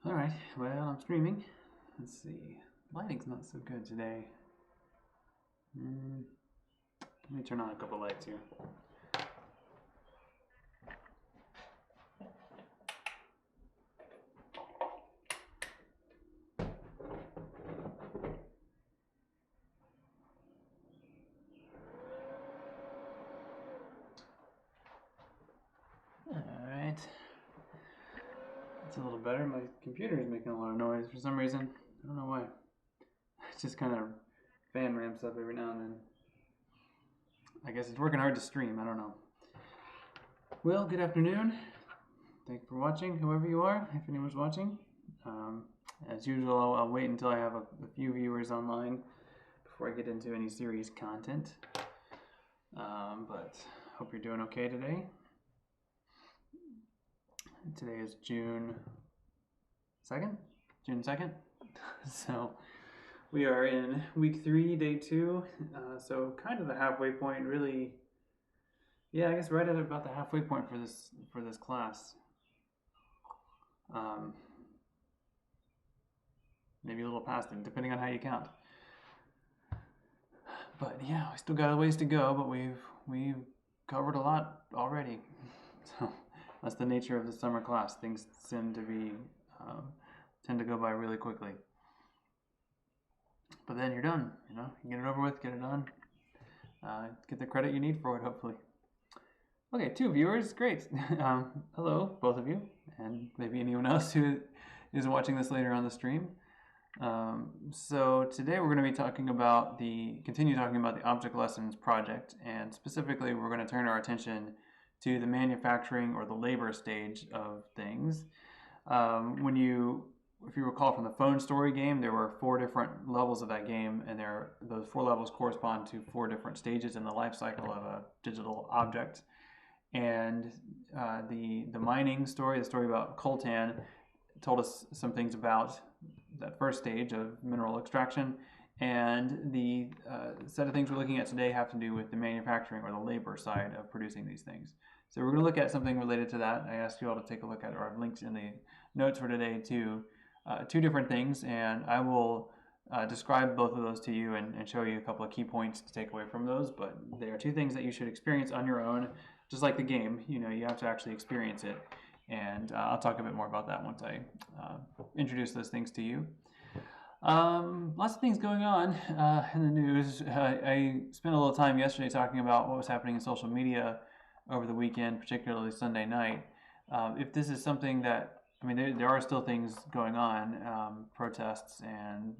Alright, well, I'm streaming. Let's see. Lighting's not so good today. Let me turn on a couple lights here. Alright. It's a little better. My computer is making a lot of noise for some reason. I don't know why. It just kind of fan ramps up every now and then. I guess it's working hard to stream. I don't know. Well, good afternoon. Thank you for watching, whoever you are, if anyone's watching. As usual, I'll wait until I have a few viewers online before I get into any series content. But hope you're doing okay today. Today is June 2nd? June 2nd? So we are in week 3, day 2. So kind of the halfway point, really. Yeah, I guess right at about the halfway point for this class. Maybe a little past it, depending on how you count. But yeah, we still got a ways to go, but we've covered a lot already. So that's the nature of the summer class. Things tend to go by really quickly. But then you're done. You get it over with, get it done. Get the credit you need for it, hopefully. Okay, 2 viewers, great. Hello, both of you, and maybe anyone else who is watching this later on the stream. So today we're going to be continue talking about the Object Lessons project, and specifically we're going to turn our attention to the manufacturing or the labor stage of things. If you recall from the phone story game, there were 4 different levels of that game, and those 4 levels correspond to 4 different stages in the life cycle of a digital object. And the mining story, the story about coltan, told us some things about that first stage of mineral extraction, and the set of things we're looking at today have to do with the manufacturing or the labor side of producing these things. So we're going to look at something related to that. I asked you all to take a look at, or I've linked in the notes for today to 2 different things, and I will describe both of those to you and show you a couple of key points to take away from those. But they are 2 things that you should experience on your own, just like the game. You have to actually experience it. And I'll talk a bit more about that once I introduce those things to you. Lots of things going on in the news. I spent a little time yesterday talking about what was happening in social media over the weekend, particularly Sunday night. If this is something that, there are still things going on, protests and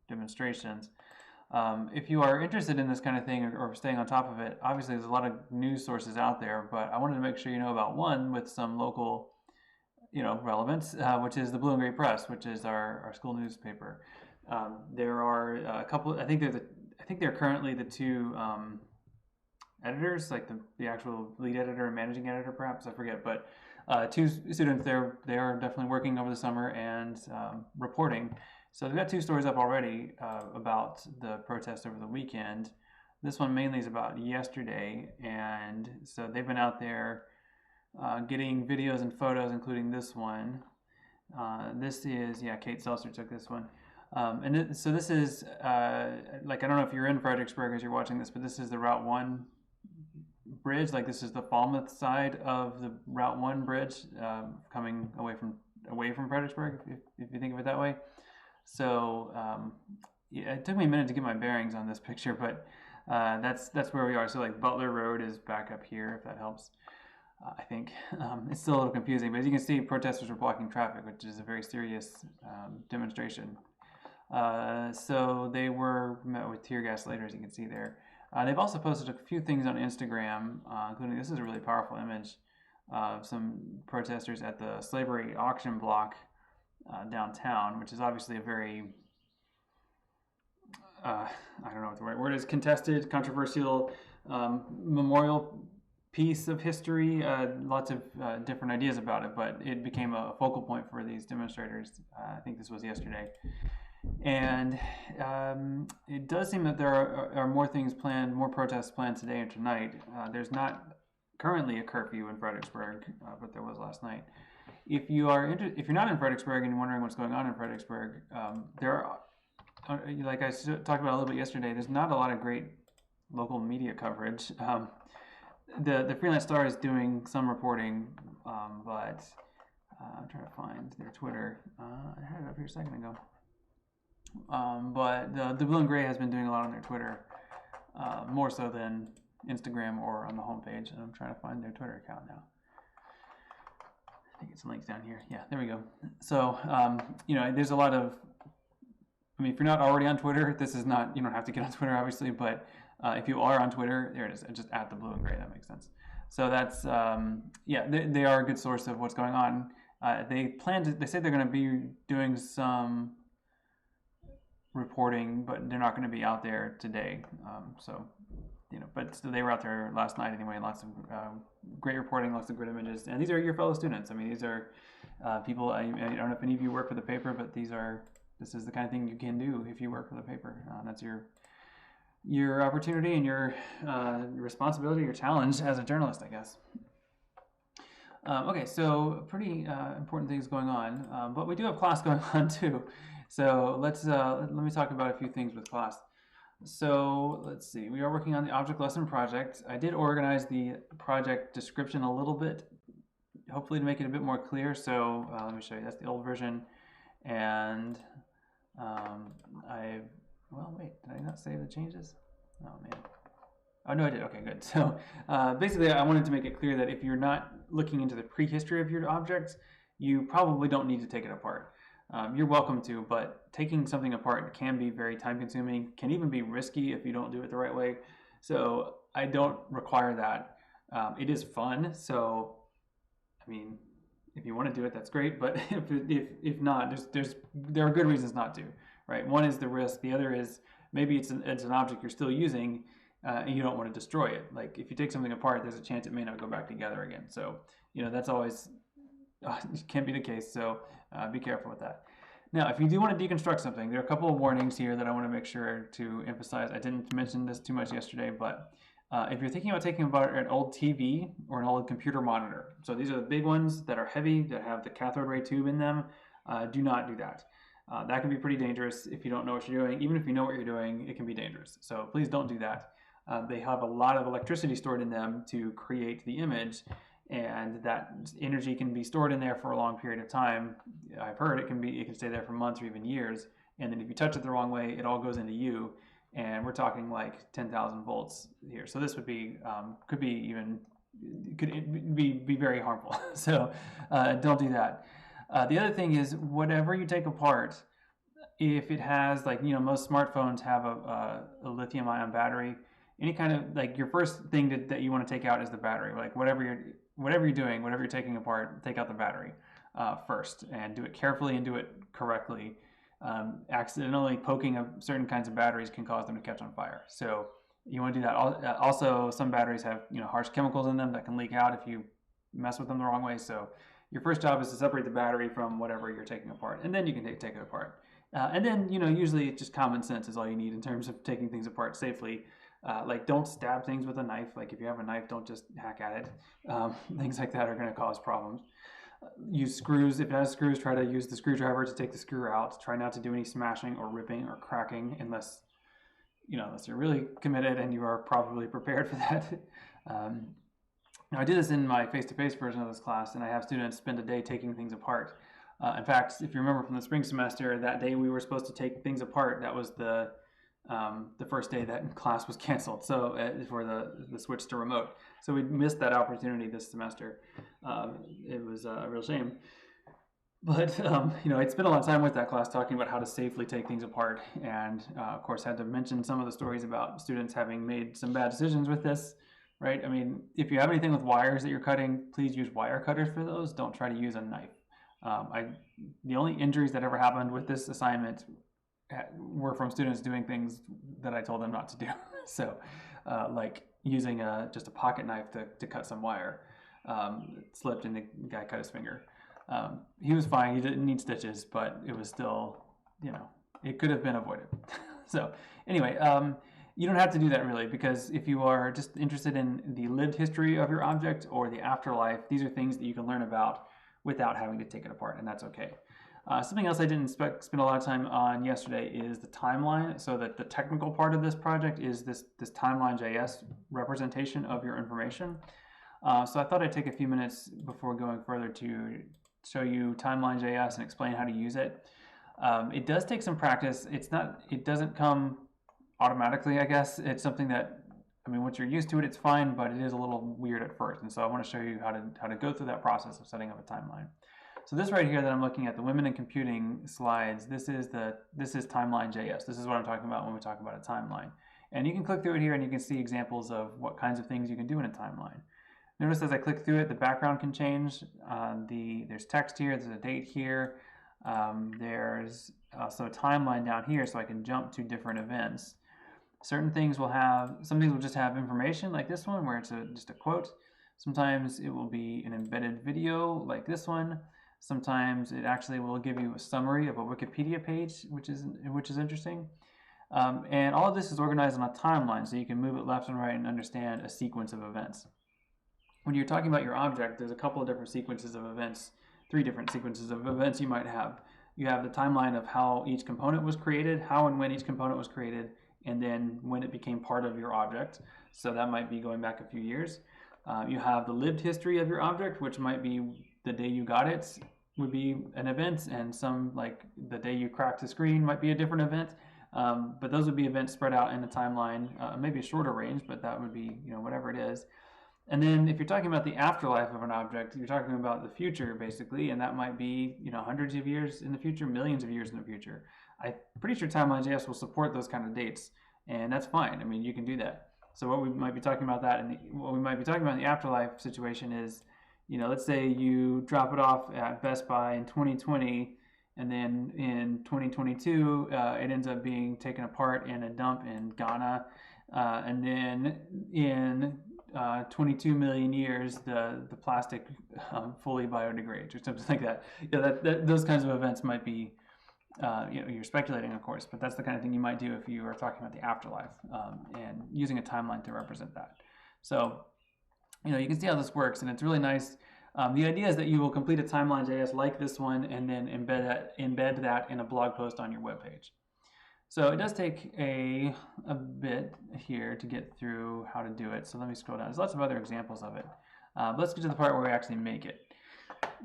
demonstrations. If you are interested in this kind of thing or staying on top of it, obviously there's a lot of news sources out there, but I wanted to make sure you know about one with some local relevance, which is the Blue and Gray Press, which is our school newspaper. There are a couple. I think they're currently the 2 editors, like the actual lead editor and managing editor, perhaps, I forget. But 2 students there. They are definitely working over the summer and reporting. So they've got 2 stories up already about the protest over the weekend. This one mainly is about yesterday, and so they've been out there getting videos and photos, including this one. This is, Kate Seltzer took this one. So this is, I don't know if you're in Fredericksburg as you're watching this, but this is the Route 1 bridge. This is the Falmouth side of the Route 1 bridge, coming away from Fredericksburg, if you think of it that way. So it took me a minute to get my bearings on this picture, but that's where we are. So Butler Road is back up here, if that helps. I think it's still a little confusing, but as you can see, protesters were blocking traffic, which is a very serious demonstration. So they were met with tear gas later, as you can see there. They've also posted a few things on Instagram, including this is a really powerful image of some protesters at the slavery auction block downtown, which is obviously a very, I don't know what the right word is, contested, controversial memorial piece of history. Lots of different ideas about it, but it became a focal point for these demonstrators. I think this was yesterday. And it does seem that there are more things planned, more protests planned today and tonight. There's not currently a curfew in Fredericksburg, but there was last night. if you're not in Fredericksburg and you're wondering what's going on in Fredericksburg, there are, like I talked about a little bit yesterday, there's not a lot of great local media coverage. The Freelance Star is doing some reporting, but I'm trying to find their Twitter. I had it up here a second ago. But the Blue and Gray has been doing a lot on their Twitter, more so than Instagram or on the homepage. And I'm trying to find their Twitter account now. I think it's linked down here. Yeah, there we go. So, there's a lot of, if you're not already on Twitter, this is not, you don't have to get on Twitter, obviously, but if you are on Twitter, there it is, just at the Blue and Gray, that makes sense. So that's, they are a good source of what's going on. They say they're going to be doing some reporting, but they're not going to be out there today. But still, they were out there last night anyway. Lots of great reporting, lots of great images. And these are your fellow students. These are people, I don't know if any of you work for the paper, but this is the kind of thing you can do if you work for the paper. That's your opportunity and your responsibility, your challenge as a journalist, I guess. Okay, so pretty important things going on, but we do have class going on too. So let me talk about a few things with class. So let's see, we are working on the object lesson project. I did organize the project description a little bit, hopefully to make it a bit more clear. So let me show you, that's the old version. And wait, did I not save the changes? Oh man. Oh no, I did. Okay, good. So basically, I wanted to make it clear that if you're not looking into the prehistory of your object, you probably don't need to take it apart. You're welcome to, but taking something apart can be very time-consuming, can even be risky if you don't do it the right way. So I don't require that. It is fun, so if you want to do it, that's great. But if not, there are good reasons not to. Right? One is the risk. The other is maybe it's an object you're still using, and you don't want to destroy it. Like if you take something apart, there's a chance it may not go back together again. So that's always can be the case. So be careful with that. Now, if you do want to deconstruct something, there are a couple of warnings here that I want to make sure to emphasize. I didn't mention this too much yesterday, but if you're thinking about taking apart an old TV or an old computer monitor, so these are the big ones that are heavy, that have the cathode ray tube in them, do not do that. That can be pretty dangerous if you don't know what you're doing. Even if you know what you're doing, it can be dangerous. So please don't do that. They have a lot of electricity stored in them to create the image, and that energy can be stored in there for a long period of time. I've heard it can stay there for months or even years. And then if you touch it the wrong way, it all goes into you. And we're talking like 10,000 volts here. So this would be could be very harmful. So don't do that. The other thing is, whatever you take apart, if it has, most smartphones have a lithium-ion battery, any kind of, your first thing that you want to take out is the battery. Like whatever you're doing, whatever you're taking apart, take out the battery first, and do it carefully and do it correctly. Accidentally poking certain kinds of batteries can cause them to catch on fire. So you want to do that. Also, some batteries have harsh chemicals in them that can leak out if you mess with them the wrong way. So your first job is to separate the battery from whatever you're taking apart, and then you can take it apart. And then usually just common sense is all you need in terms of taking things apart safely. Don't stab things with a knife. Like if you have a knife, don't just hack at it. Things like that are going to cause problems. Use screws. If it has screws, try to use the screwdriver to take the screw out. Try not to do any smashing or ripping or cracking unless you're really committed and you are probably prepared for that. Now, I did this in my face-to-face version of this class, and I have students spend a day taking things apart. In fact, if you remember from the spring semester, that day we were supposed to take things apart. That was the first day that class was canceled, so for the switch to remote. So we missed that opportunity this semester. It was a real shame. But I'd spent a lot of time with that class talking about how to safely take things apart, and of course had to mention some of the stories about students having made some bad decisions with this. Right? If you have anything with wires that you're cutting, please use wire cutters for those. Don't try to use a knife. The only injuries that ever happened with this assignment were from students doing things that I told them not to do. So, like using just a pocket knife to cut some wire. It slipped and the guy cut his finger. He was fine. He didn't need stitches, but it was still, it could have been avoided. So anyway, you don't have to do that really, because if you are just interested in the lived history of your object or the afterlife, these are things that you can learn about without having to take it apart, and that's okay. Something else I didn't spend a lot of time on yesterday is the timeline. So that the technical part of this project is this timeline.js representation of your information. So I thought I'd take a few minutes before going further to show you timeline.js and explain how to use it. It does take some practice. It doesn't come automatically, I guess. It's something that, I mean, once you're used to it, it's fine, but it is a little weird at first. And so I want to show you how to go through that process of setting up a timeline. So this right here that I'm looking at, the Women in Computing slides, this is timeline.js. This is what I'm talking about when we talk about a timeline. And you can click through it here and you can see examples of what kinds of things you can do in a timeline. Notice as I click through it, the background can change. There's text here, there's a date here. There's also a timeline down here so I can jump to different events. Some things will just have information like this one where it's just a quote. Sometimes it will be an embedded video like this one. Sometimes it actually will give you a summary of a Wikipedia page, which is interesting. And all of this is organized on a timeline, so you can move it left and right and understand a sequence of events. When you're talking about your object, there's a couple of different sequences of events, 3 different sequences of events you might have. You have the timeline of how each component was created, how and when each component was created, and then when it became part of your object. So that might be going back a few years. You have the lived history of your object, which might be the day you got it would be an event, and some, like the day you cracked the screen, might be a different event. But those would be events spread out in the timeline, maybe a shorter range, but that would be, whatever it is. And then if you're talking about the afterlife of an object, you're talking about the future basically, and that might be hundreds of years in the future, millions of years in the future. I'm pretty sure timeline.js will support those kind of dates, and that's fine. I mean, you can do that. So what we might be talking about in the afterlife situation is, let's say you drop it off at Best Buy in 2020, and then in 2022, it ends up being taken apart in a dump in Ghana, and then in 22 million years, the plastic fully biodegrades or something like that. Those kinds of events might be, you're speculating, of course, but that's the kind of thing you might do if you are talking about the afterlife and using a timeline to represent that. So, you can see how this works, and it's really nice. The idea is that you will complete a timeline.js like this one and then embed that in a blog post on your webpage. So it does take a bit here to get through how to do it. So let me scroll down. There's lots of other examples of it. But let's get to the part where we actually make it.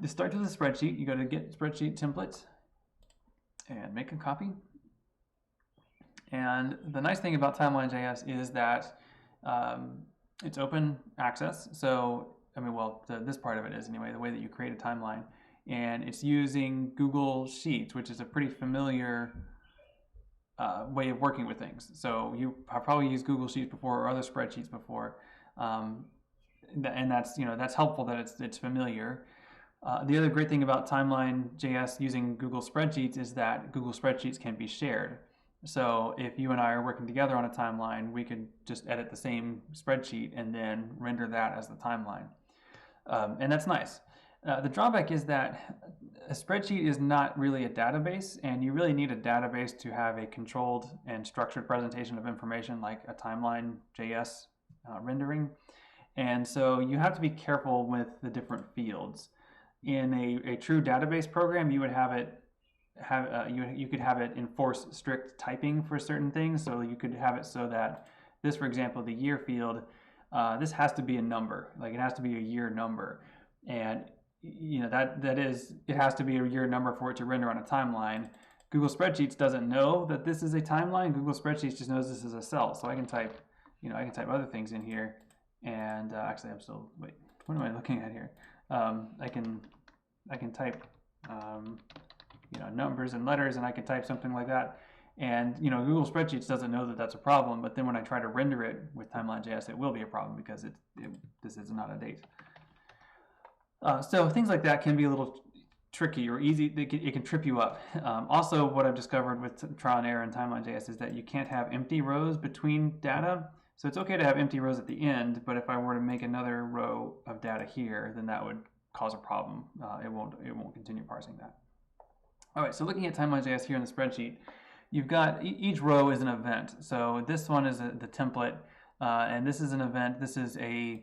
To start with a spreadsheet, you go to Get Spreadsheet Templates and make a copy. And the nice thing about timeline.js is that it's open access. So, this part of it is anyway, the way that you create a timeline. And it's using Google Sheets, which is a pretty familiar way of working with things. So you have probably used Google Sheets before or other spreadsheets before, and that's helpful that it's familiar. The other great thing about timeline.js using Google Spreadsheets is that Google Spreadsheets can be shared. So if you and I are working together on a timeline, we could just edit the same spreadsheet and then render that as the timeline, and that's nice. The drawback is that a spreadsheet is not really a database, and you really need a database to have a controlled and structured presentation of information like a timeline.js rendering. And so you have to be careful with the different fields. In a true database program, you would you could have it enforce strict typing for certain things. So you could have it so that this, for example, the year field, this has to be a number, like it has to be a year number. And it has to be a year number for it to render on a timeline. Google Spreadsheets doesn't know that this is a timeline. Google Spreadsheets just knows this is a cell. So I can type, other things in here. And actually, what am I looking at here? I can type, numbers and letters, and I can type something like that. And Google Spreadsheets doesn't know that that's a problem. But then when I try to render it with timeline.js, it will be a problem because this is not a date. So things like that can be a little tricky or easy. It can trip you up. Also, what I've discovered with trial and error in timeline.js is that you can't have empty rows between data. So it's okay to have empty rows at the end, but if I were to make another row of data here, then that would cause a problem. It won't continue parsing that. All right, so looking at timeline.js here in the spreadsheet, you've got each row is an event. So this one is the template, and this is an event. This is a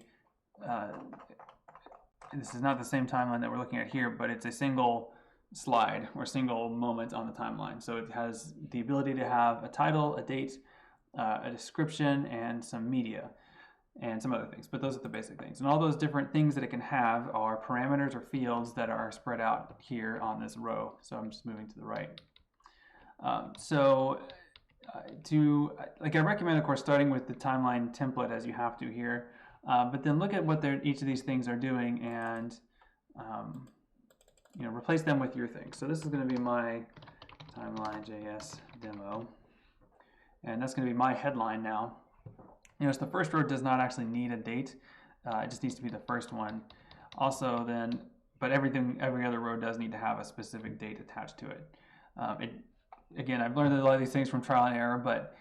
this is not the same timeline that we're looking at here, but it's a single slide or single moment on the timeline. So it has the ability to have a title, a date, a description, and some media, and some other things. But those are the basic things. And all those different things that it can have are parameters or fields that are spread out here on this row. So I'm just moving to the right. I recommend, of course, starting with the timeline template as you have to here, but then look at what each of these things are doing and replace them with your thing. So this is going to be my timeline.js demo, and that's going to be my headline now. Notice the first row does not actually need a date; it just needs to be the first one. Also, but every other row does need to have a specific date attached to it. Again, I've learned a lot of these things from trial and error, but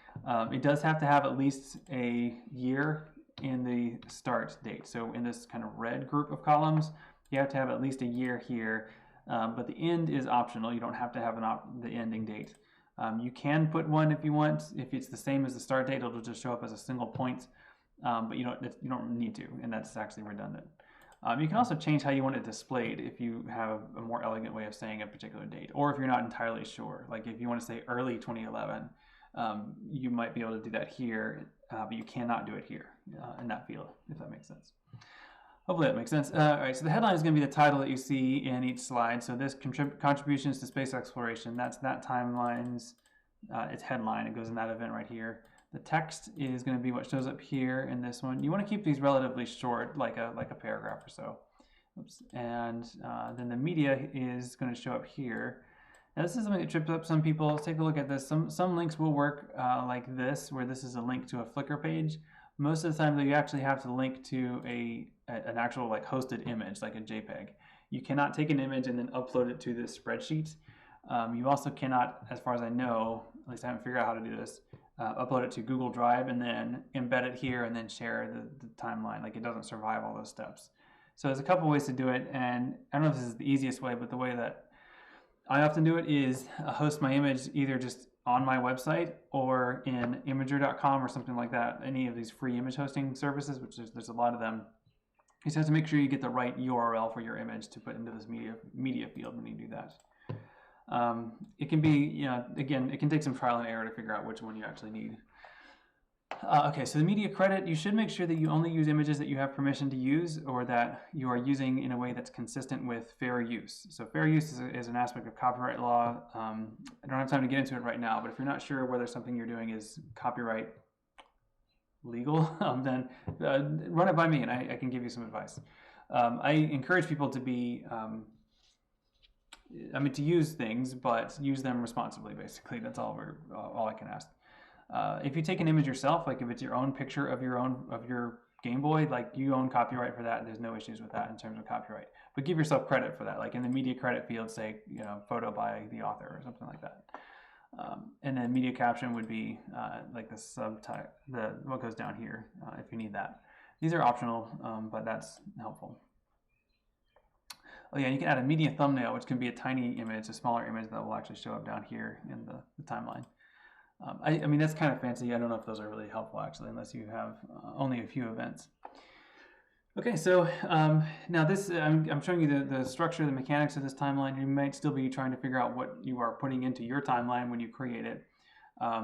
it does have to have at least a year in the start date. So in this kind of red group of columns, you have to have at least a year here, but the end is optional. You don't have to have the ending date. You can put one if you want. If it's the same as the start date, it'll just show up as a single point, but you don't need to, and that's actually redundant. You can also change how you want it displayed if you have a more elegant way of saying a particular date, or if you're not entirely sure. Like if you want to say early 2011, you might be able to do that here, but you cannot do it here in that field, if that makes sense. Hopefully that makes sense. All right, so the headline is going to be the title that you see in each slide. So this contributions to space exploration, that's that timeline's its headline. It goes in that event right here. The text is going to be what shows up here in this one. You want to keep these relatively short, like a paragraph or so. Oops. And then the media is going to show up here. Now this is something that trips up some people. Let's take a look at this. Some links will work like this, where this is a link to a Flickr page. Most of the time, though, you actually have to link to an actual hosted image, like a JPEG. You cannot take an image and then upload it to this spreadsheet. You also cannot, as far as I know, at least I haven't figured out how to do this, upload it to Google Drive and then embed it here and then share the timeline. Like, it doesn't survive all those steps. So there's a couple ways to do it, and I don't know if this is the easiest way, but the way that I often do it is host my image either just on my website or in Imager.com or something like that, any of these free image hosting services, which there's a lot of them. You just have to make sure you get the right URL for your image to put into this media field when you do that. It can be, again, it can take some trial and error to figure out which one you actually need. Okay, so the media credit, you should make sure that you only use images that you have permission to use, or that you are using in a way that's consistent with fair use. So fair use is an aspect of copyright law. I don't have time to get into it right now, but if you're not sure whether something you're doing is copyright legal, then run it by me and I can give you some advice. I encourage people to be, to use things, but use them responsibly, basically. That's all I can ask. If you take an image yourself, like if it's your own picture of your Game Boy, like you own copyright for that. There's no issues with that in terms of copyright. But give yourself credit for that. Like in the media credit field, say photo by the author or something like that. And then media caption would be like the subtitle, what goes down here if you need that. These are optional, but that's helpful. Oh yeah, you can add a media thumbnail, which can be a tiny image, a smaller image that will actually show up down here in the timeline. I mean, that's kind of fancy. I don't know if those are really helpful, actually, unless you have only a few events. Okay, so now this, I'm showing you the structure, the mechanics of this timeline. You might still be trying to figure out what you are putting into your timeline when you create it.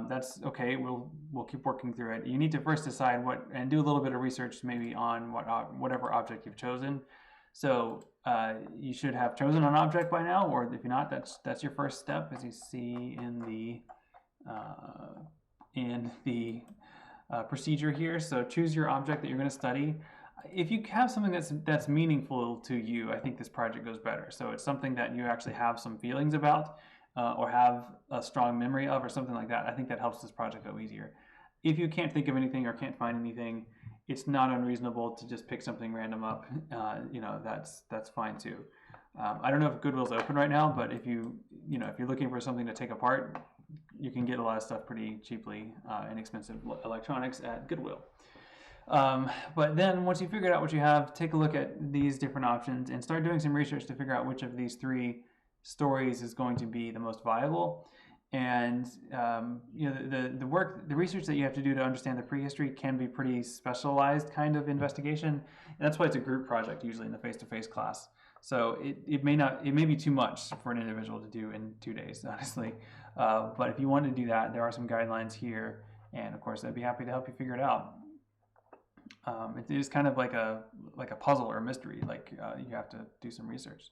That's okay. We'll keep working through it. You need to first decide and do a little bit of research maybe on whatever object you've chosen. So you should have chosen an object by now, or if you're not, that's your first step, as you see in the procedure here. So choose your object that you're going to study. If you have something that's meaningful to you, I think this project goes better. So it's something that you actually have some feelings about, or have a strong memory of, or something like that. I think that helps this project go easier. If you can't think of anything or can't find anything, it's not unreasonable to just pick something random up. That's fine too. I don't know if Goodwill's open right now, but if you're looking for something to take apart, you can get a lot of stuff pretty cheaply, inexpensive electronics at Goodwill. But then once you figure out what you have, take a look at these different options and start doing some research to figure out which of these three stories is going to be the most viable. And the research that you have to do to understand the prehistory can be pretty specialized kind of investigation, and that's why it's a group project usually in the face-to-face class. So it may be too much for an individual to do in 2 days, honestly. But if you want to do that, there are some guidelines here, and of course I'd be happy to help you figure it out. It is kind of like a puzzle or a mystery. You have to do some research.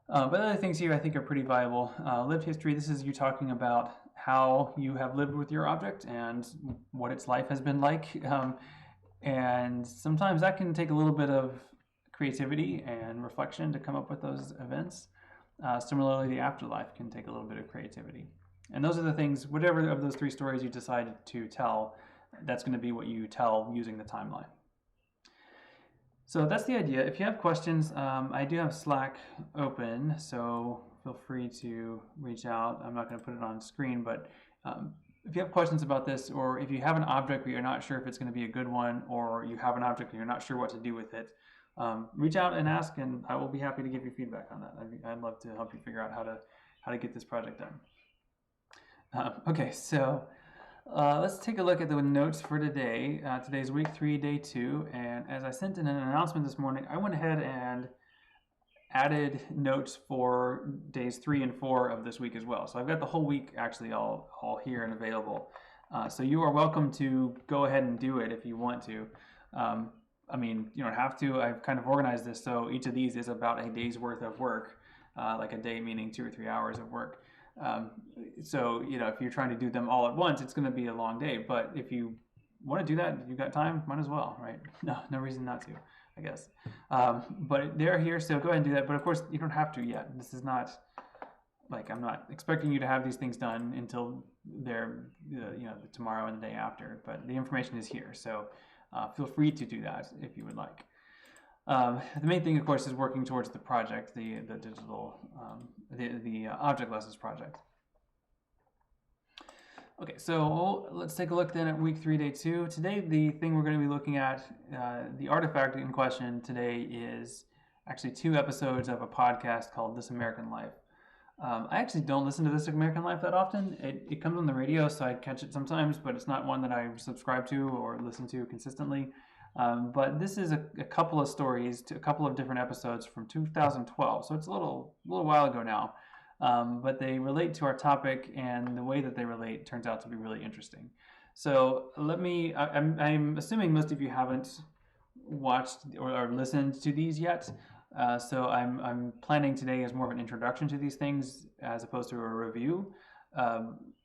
But other things here I think are pretty viable. Lived history, this is you talking about how you have lived with your object and what its life has been like. And sometimes that can take a little bit of creativity and reflection to come up with those events. Similarly, the afterlife can take a little bit of creativity. And those are the things, whatever of those 3 stories you decide to tell, that's going to be what you tell using the timeline. So that's the idea. If you have questions, I do have Slack open, so feel free to reach out. I'm not going to put it on screen, but if you have questions about this, or if you have an object but you're not sure if it's going to be a good one, or you have an object and you're not sure what to do with it, reach out and ask, and I will be happy to give you feedback on that. I'd love to help you figure out how to get this project done. Okay, so let's take a look at the notes for today. Today's week 3, day 2, and as I sent in an announcement this morning, I went ahead and added notes for days 3 and 4 of this week as well. So I've got the whole week actually all here and available. So you are welcome to go ahead and do it if you want to. I mean, you don't have to. I've kind of organized this so each of these is about a day's worth of work, like a day meaning 2 or 3 hours of work. So, if you're trying to do them all at once, it's going to be a long day. But if you want to do that, if you've got time, might as well, right? No reason not to, I guess. But they're here, so go ahead and do that. But of course, you don't have to yet. This is not like I'm not expecting you to have these things done until they're, tomorrow and the day after. But the information is here, so feel free to do that if you would like. The main thing, of course, is working towards the project, the digital, the object lessons project. Okay, so let's take a look then at week 3, day 2. Today, the thing we're going to be looking at, the artifact in question today is actually 2 episodes of a podcast called This American Life. I actually don't listen to This American Life that often. It comes on the radio, so I catch it sometimes, but it's not one that I subscribe to or listen to consistently. But this is a couple of stories, a couple of different episodes from 2012, so it's a little while ago now. But they relate to our topic, and the way that they relate turns out to be really interesting. So I'm assuming most of you haven't watched or listened to these yet. So I'm planning today as more of an introduction to these things as opposed to a review.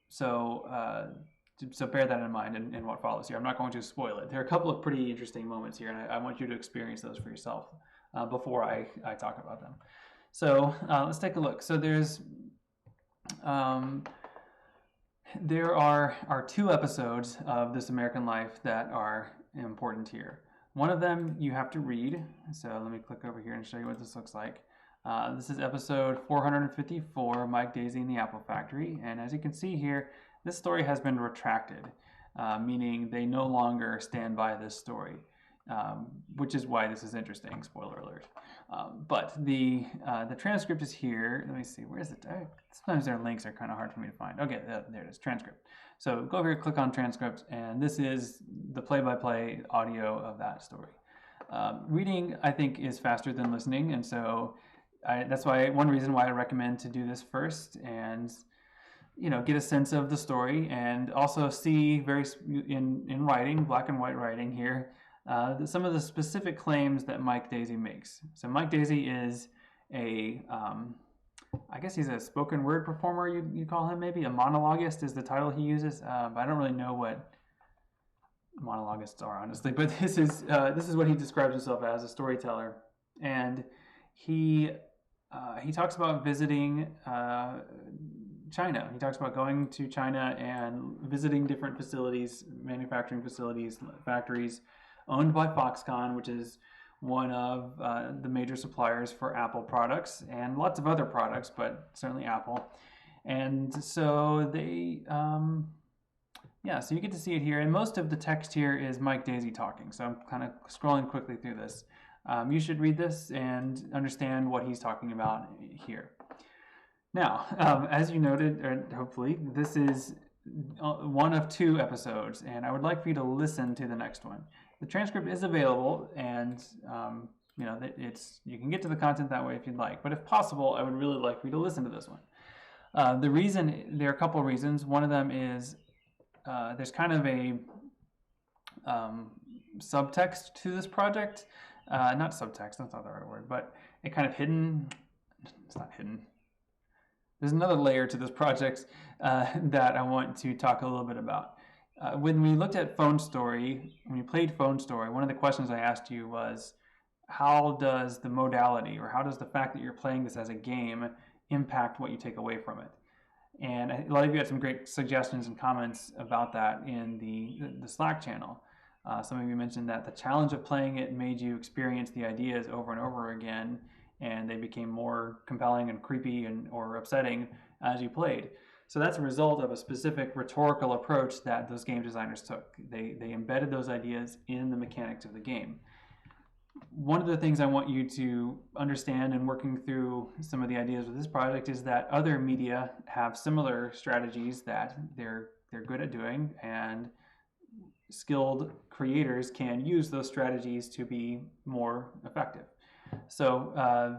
So bear that in mind in what follows here. I'm not going to spoil it. There are a couple of pretty interesting moments here, and I want you to experience those for yourself before I talk about them. So let's take a look. So there are 2 episodes of This American Life that are important here. One of them you have to read. So let me click over here and show you what this looks like. This is episode 454, Mike, Daisy, and the Apple Factory. And as you can see here, this story has been retracted, meaning they no longer stand by this story, which is why this is interesting, spoiler alert. But the transcript is here. Let me see, where is it? Sometimes their links are kind of hard for me to find. Okay, there it is, transcript. So go over here, click on transcript, and this is the play-by-play audio of that story. Reading, I think, is faster than listening, and so that's one reason why I recommend to do this first, and get a sense of the story, and also see in writing, black and white writing here, some of the specific claims that Mike Daisy makes. So Mike Daisy is I guess he's a spoken word performer, you call him maybe. A monologuist is the title he uses, but I don't really know what monologists are, honestly. But this is what he describes himself as, a storyteller. And he talks about visiting China. He talks about going to China and visiting different facilities, manufacturing facilities, factories owned by Foxconn, which is one of the major suppliers for Apple products and lots of other products, but certainly Apple. And so so you get to see it here. And most of the text here is Mike Daisy talking. So I'm kind of scrolling quickly through this. You should read this and understand what he's talking about here. Now, as you noted, or hopefully, this is one of 2 episodes, and I would like for you to listen to the next one. The transcript is available, and you can get to the content that way if you'd like. But if possible, I would really like for you to listen to this one. There are a couple of reasons. One of them is there's kind of a subtext to this project. Not subtext, that's not the right word, but a kind of hidden, it's not hidden. There's another layer to this project that I want to talk a little bit about. When we looked at Phone Story, when you played Phone Story, one of the questions I asked you was, how does the modality, or how does the fact that you're playing this as a game impact what you take away from it? And a lot of you had some great suggestions and comments about that in the Slack channel. Some of you mentioned that the challenge of playing it made you experience the ideas over and over again, and they became more compelling and creepy or upsetting as you played. So that's a result of a specific rhetorical approach that those game designers took. They embedded those ideas in the mechanics of the game. One of the things I want you to understand in working through some of the ideas with this project is that other media have similar strategies that they're good at doing, and skilled creators can use those strategies to be more effective. So,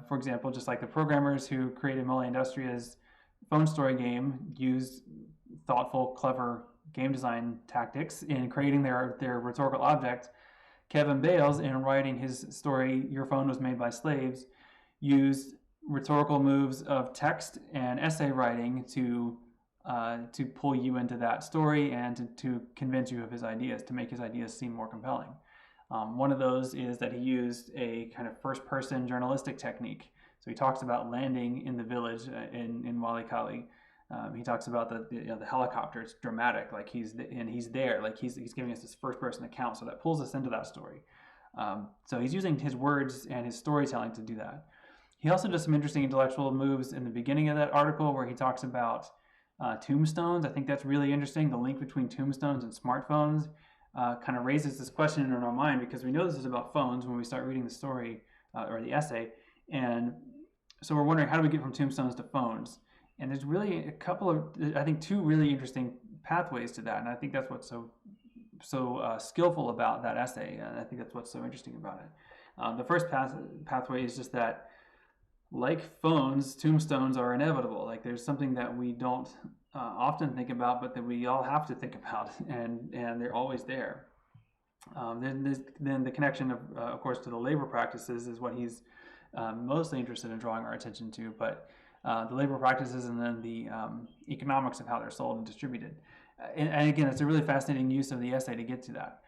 for example, just like the programmers who created Mole Industria's Phone Story game used thoughtful, clever game design tactics in creating their rhetorical object, Kevin Bales, in writing his story, Your Phone Was Made by Slaves, used rhetorical moves of text and essay writing to pull you into that story and to convince you of his ideas, to make his ideas seem more compelling. One of those is that he used a kind of first-person journalistic technique. So he talks about landing in the village in Wali Kali. He talks about the helicopter. It's dramatic, like he's there, like he's giving us this first-person account. So that pulls us into that story. So he's using his words and his storytelling to do that. He also does some interesting intellectual moves in the beginning of that article where he talks about tombstones. I think that's really interesting. The link between tombstones and smartphones kind of raises this question in our mind, because we know this is about phones when we start reading the story or the essay. And so we're wondering, how do we get from tombstones to phones? And there's really a couple of, I think, 2 really interesting pathways to that. And I think that's what's so skillful about that essay. And I think that's what's so interesting about it. The first pathway is just that, like phones, tombstones are inevitable. Like there's something that we don't often think about, but that we all have to think about, and they're always there. Then the connection of course, to the labor practices is what he's mostly interested in drawing our attention to, but the labor practices and then the economics of how they're sold and distributed. And again, it's a really fascinating use of the essay to get to that.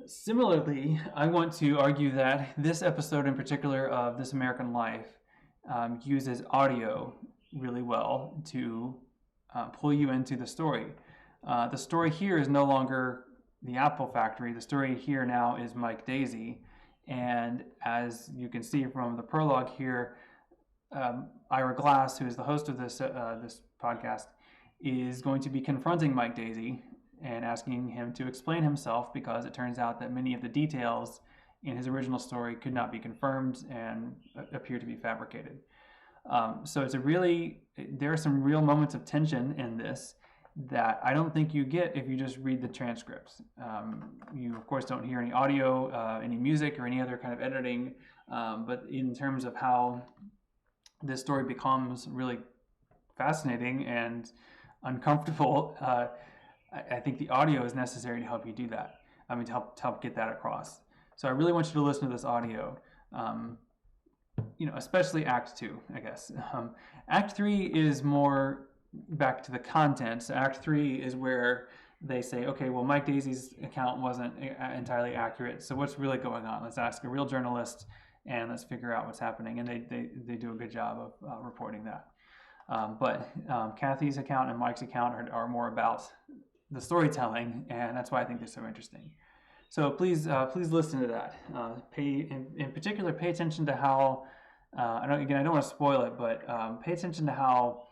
Similarly, I want to argue that this episode in particular of This American Life uses audio really well to pull you into the story. The story here is no longer the Apple Factory. The story here now is Mike Daisy. And as you can see from the prologue here, Ira Glass, who is the host of this podcast, is going to be confronting Mike Daisy and asking him to explain himself, because it turns out that many of the details in his original story could not be confirmed and appear to be fabricated. So there are some real moments of tension in this that I don't think you get if you just read the transcripts. You, of course, don't hear any audio, any music, or any other kind of editing, but in terms of how this story becomes really fascinating and uncomfortable, I think the audio is necessary to help you do that. To help get that across. So I really want you to listen to this audio, especially Act 2, I guess. Act 3 is more back to the content. So Act 3 is where they say, okay, well, Mike Daisy's account wasn't entirely accurate. So what's really going on? Let's ask a real journalist and let's figure out what's happening. And they do a good job of reporting that. But Kathy's account and Mike's account are more about the storytelling, and that's why I think they're so interesting. So please listen to that. In particular, pay attention to how, I don't want to spoil it, but pay attention to how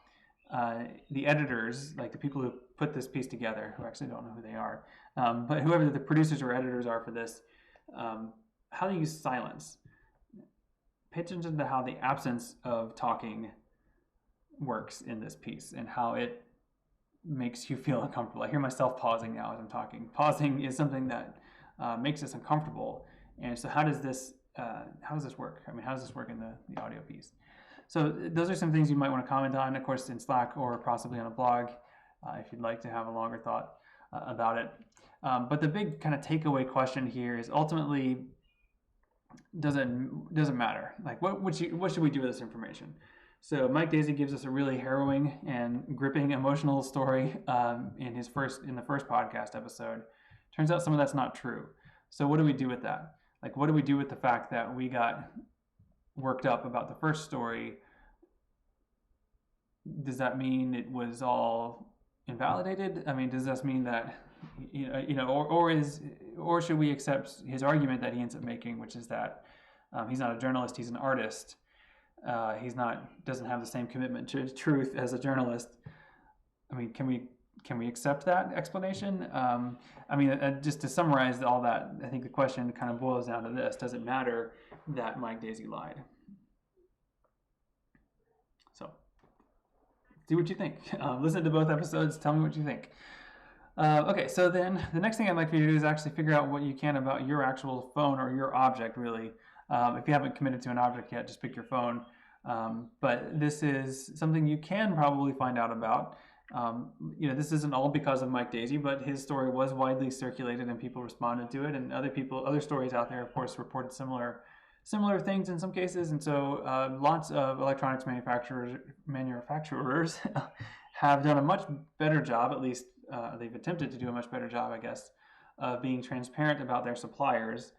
the editors, like the people who put this piece together, who actually don't know who they are, but whoever the producers or editors are for this, how they use silence. Pay attention to how the absence of talking works in this piece and how it makes you feel uncomfortable. I hear myself pausing now as I'm talking. Pausing is something that makes us uncomfortable. And so how does this work? I mean, how does this work in the audio piece? So those are some things you might want to comment on, of course, in Slack or possibly on a blog if you'd like to have a longer thought about it. But the big kind of takeaway question here is ultimately, does it matter? Like, what should we do with this information? So Mike Daisey gives us a really harrowing and gripping emotional story in the first podcast episode. Turns out some of that's not true. So what do we do with that? Like, what do we do with the fact that we got worked up about the first story? Does that mean it was all invalidated? I mean, does this mean that or should we accept his argument that he ends up making, which is that he's not a journalist, he's an artist. Doesn't have the same commitment to truth as a journalist. I mean, can we accept that explanation? I mean, just to summarize all that, I think the question kind of boils down to this: does it matter that Mike Daisey lied? So, see what you think. Listen to both episodes. Tell me what you think. Okay, so then the next thing I'd like for you to do is actually figure out what you can about your actual phone or your object, really. If you haven't committed to an object yet, just pick your phone. But this is something you can probably find out about. This isn't all because of Mike Daisey, but his story was widely circulated and people responded to it. And other stories out there, of course, reported similar things in some cases. And so lots of electronics manufacturers have done a much better job, at least they've attempted to do a much better job, I guess, of being transparent about their suppliers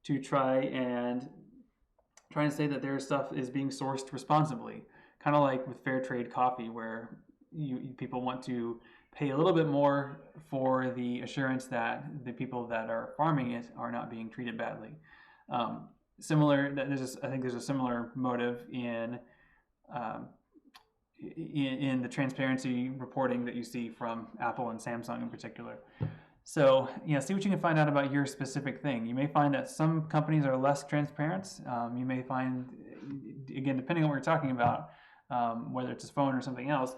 to try and say that their stuff is being sourced responsibly. Kind of like with fair trade coffee, where people want to pay a little bit more for the assurance that the people that are farming it are not being treated badly. I think there's a similar motive in the transparency reporting that you see from Apple and Samsung in particular. So, see what you can find out about your specific thing. You may find that some companies are less transparent. You may find, again, depending on what you're talking about, whether it's a phone or something else,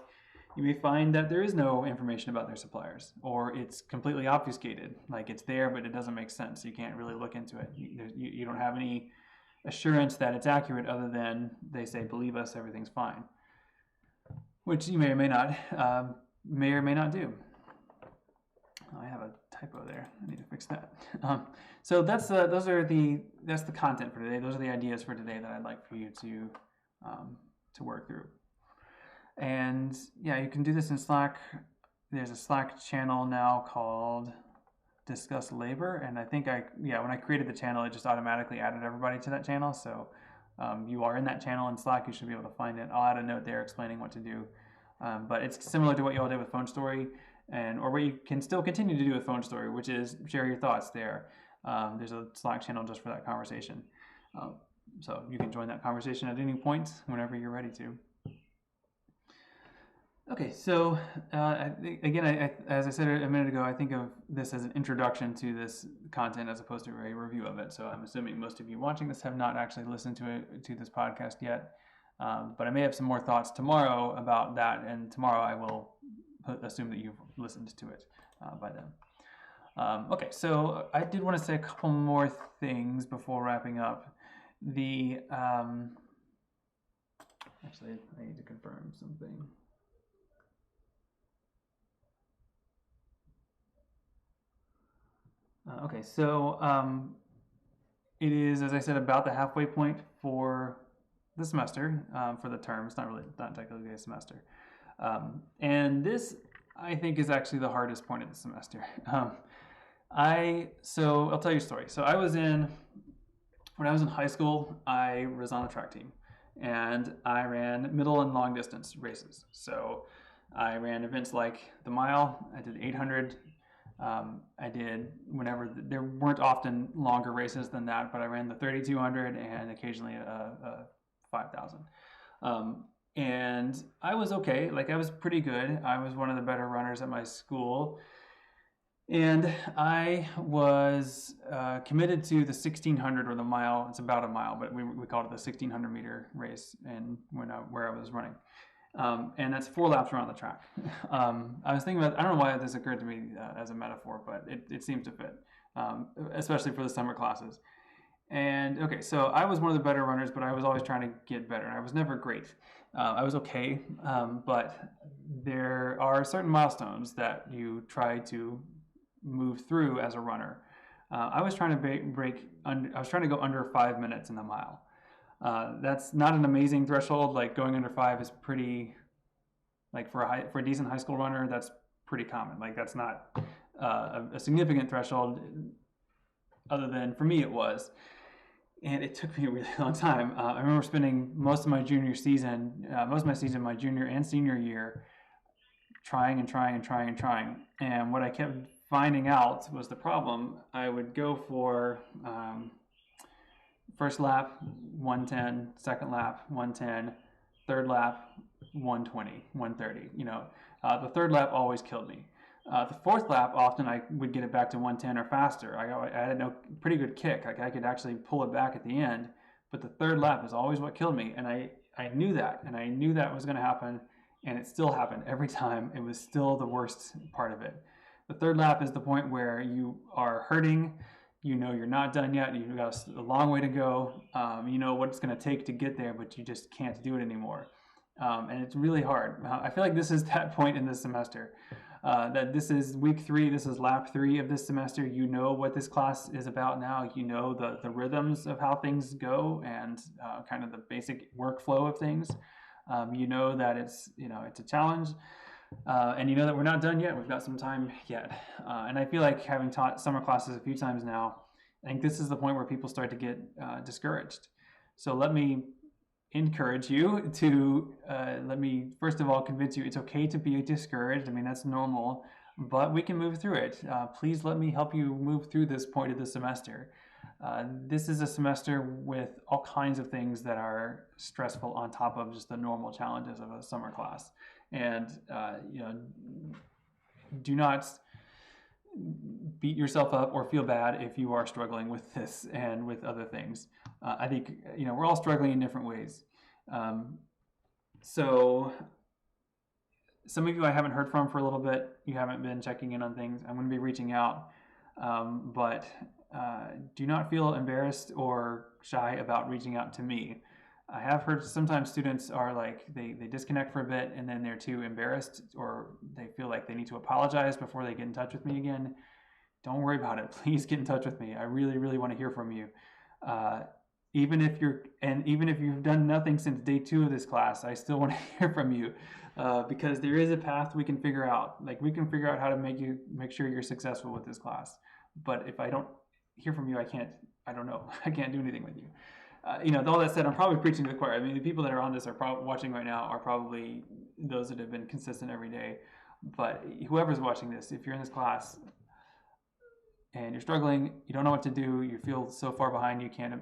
you may find that there is no information about their suppliers, or it's completely obfuscated. Like, it's there, but it doesn't make sense. You can't really look into it. You don't have any assurance that it's accurate other than they say, believe us, everything's fine, which you may or may not do. I have a typo there. I need to fix that. So that's the content for today. Those are the ideas for today that I'd like for you to work through. And you can do this in Slack. There's a Slack channel now called Discuss Labor, and I think when I created the channel, it just automatically added everybody to that channel. So you are in that channel in Slack. You should be able to find it. I'll add a note there explaining what to do. But it's similar to what you all did with Phone Story. Or what you can still continue to do with Phone Story, which is share your thoughts there. There's a Slack channel just for that conversation. So you can join that conversation at any point whenever you're ready to. Okay, so again, as I said a minute ago, I think of this as an introduction to this content as opposed to a review of it. So I'm assuming most of you watching this have not actually listened to this podcast yet. But I may have some more thoughts tomorrow about that, and tomorrow I will assume that you've listened to it by then. Okay, so I did want to say a couple more things before wrapping up. Actually, I need to confirm something. Okay, so it is, as I said, about the halfway point for the semester, for the term. It's not technically a semester. And this, I think, is actually the hardest point of the semester. So I'll tell you a story. So when I was in high school, I was on the track team, and I ran middle and long distance races. So I ran events like the mile. I did 800. I did there weren't often longer races than that, but I ran the 3,200 and occasionally a 5,000. And I was okay. Like, I was pretty good. I was one of the better runners at my school. And I was committed to the 1,600 or the mile. It's about a mile, but we called it the 1,600 meter race where I was running. And that's 4 laps around the track. I was thinking about, I don't know why this occurred to me as a metaphor, but it seems to fit, especially for the summer classes. And okay, so I was one of the better runners, but I was always trying to get better. I was never great. I was okay, but there are certain milestones that you try to move through as a runner. I was trying to I was trying to go under 5 minutes in the mile. That's not an amazing threshold. Like going under 5 is pretty, like for a decent high school runner, that's pretty common. Like that's not a significant threshold, other than for me it was. And it took me a really long time. I remember spending most of my junior season, my junior and senior year, trying. And what I kept finding out was the problem. I would go for first lap 110, second lap 110, third lap 120, 130. The third lap always killed me. The fourth lap, often I would get it back to 110 or faster. I had a pretty good kick. Like I could actually pull it back at the end. But the third lap is always what killed me. And I knew that. And I knew that was going to happen. And it still happened every time. It was still the worst part of it. The third lap is the point where you are hurting. You know you're not done yet. You've got a long way to go. You know what it's going to take to get there, but you just can't do it anymore. And it's really hard. I feel like this is that point in this semester. That this is week 3, this is lap 3 of this semester. You know what this class is about now. You know the rhythms of how things go and kind of the basic workflow of things. You know that it's a challenge, and you know that we're not done yet. We've got some time yet. And I feel like, having taught summer classes a few times now, I think this is the point where people start to get discouraged. So let me encourage you to let me first of all convince you it's okay to be discouraged. I mean, that's normal, but we can move through it. Please let me help you move through this point of the semester. This is a semester with all kinds of things that are stressful on top of just the normal challenges of a summer class. And do not beat yourself up or feel bad if you are struggling with this and with other things. I think we're all struggling in different ways. So some of you I haven't heard from for a little bit. You haven't been checking in on things. I'm going to be reaching out, but do not feel embarrassed or shy about reaching out to me. I have heard sometimes students are like, they disconnect for a bit and then they're too embarrassed, or they feel like they need to apologize before they get in touch with me again. Don't worry about it. Please get in touch with me. I really, really want to hear from you. Even if you've done nothing since day 2 of this class, I still want to hear from you, because there is a path we can figure out. Like, we can figure out how to make sure you're successful with this class. But if I don't hear from you, I don't know. I can't do anything with you. All that said, I'm probably preaching to the choir. I mean, the people that are on this are watching right now are probably those that have been consistent every day. But whoever's watching this, if you're in this class and you're struggling, you don't know what to do, you feel so far behind, you can't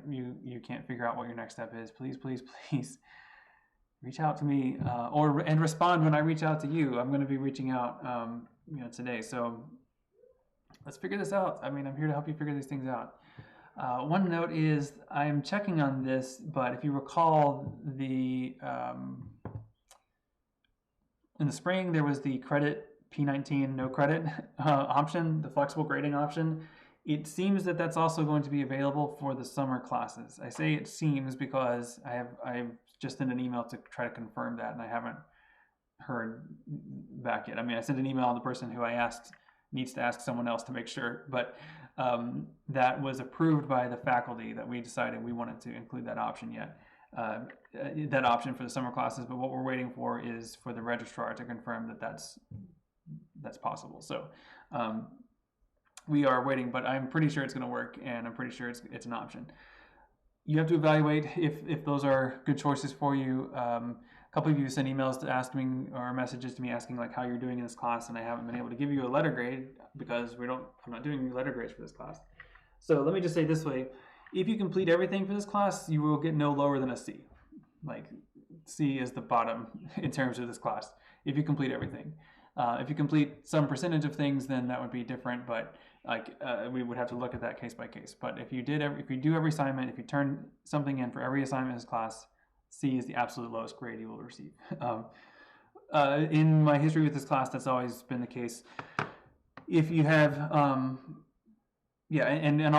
figure out what your next step is, please reach out to me, and respond when I reach out to you. I'm going to be reaching out today. So let's figure this out. I mean, I'm here to help you figure these things out. One note is I'm checking on this, but if you recall, in the spring there was the credit P19 no credit option, the flexible grading option. It seems that that's also going to be available for the summer classes. I say it seems because I've just sent an email to try to confirm that, and I haven't heard back yet. I mean, I sent an email, and the person who I asked needs to ask someone else to make sure, but that was approved by the faculty that we decided we wanted to include that option yet. That option for the summer classes, but what we're waiting for is for the registrar to confirm that that's possible. So we are waiting, but I'm pretty sure it's going to work, and I'm pretty sure it's an option. You have to evaluate if those are good choices for you. A couple of you sent emails to ask me, or messages to me asking like how you're doing in this class, and I haven't been able to give you a letter grade because I'm not doing letter grades for this class. So let me just say this way: if you complete everything for this class, you will get no lower than a C. Like, C is the bottom in terms of this class if you complete everything. If you complete some percentage of things, then that would be different, but we would have to look at that case by case. But if you do every assignment, if you turn something in for every assignment in this class, C is the absolute lowest grade you will receive. In my history with this class, that's always been the case. If you have, yeah, and in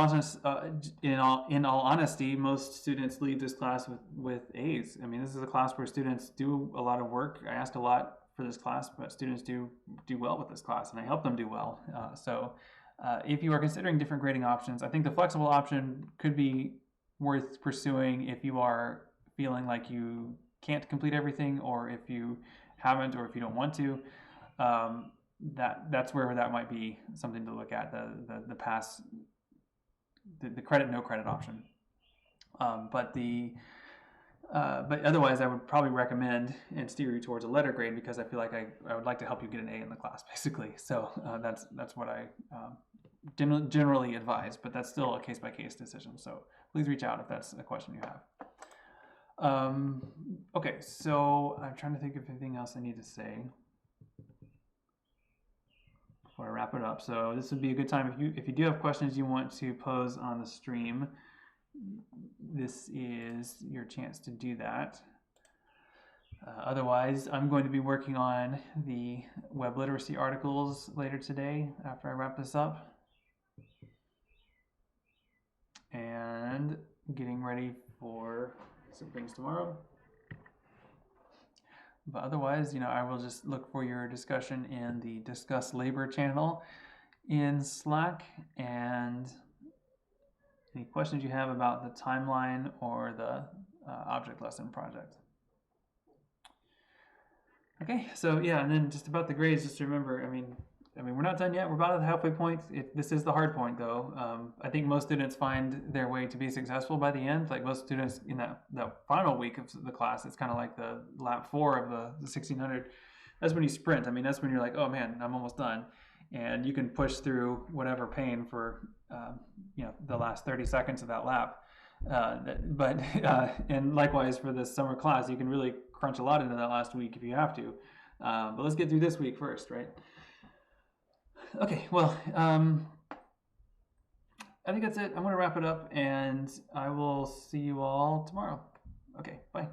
all honesty, most students leave this class with A's. I mean, this is a class where students do a lot of work. I ask a lot for this class, but students do well with this class, and I help them do well. If you are considering different grading options, I think the flexible option could be worth pursuing if you are feeling like you can't complete everything, or if you haven't, or if you don't want to. That's where that might be something to look at, the pass, the credit, no credit option. But otherwise, I would probably recommend and steer you towards a letter grade, because I feel like I would like to help you get an A in the class, basically. So that's what I generally advise, but that's still a case-by-case decision. So please reach out if that's a question you have. Okay, so I'm trying to think of anything else I need to say before I wrap it up. So this would be a good time if you do have questions you want to pose on the stream. This is your chance to do that. Otherwise, I'm going to be working on the web literacy articles later today after I wrap this up, and getting ready for some things tomorrow. But otherwise, I will just look for your discussion in the Discuss Labor channel in Slack, and any questions you have about the timeline or the object lesson project. Okay, so yeah, and then just about the grades, just remember, I mean, we're not done yet. We're about at the halfway point. This is the hard point, though. I think most students find their way to be successful by the end. Like most students in that final week of the class, it's kind of like the lap 4 of the 1600. That's when you sprint. I mean, that's when you're like, oh man, I'm almost done. And you can push through whatever pain for, the last 30 seconds of that lap. And likewise for the summer class, you can really crunch a lot into that last week if you have to. But let's get through this week first, right? Okay, well, I think that's it. I'm going to wrap it up, and I will see you all tomorrow. Okay, bye.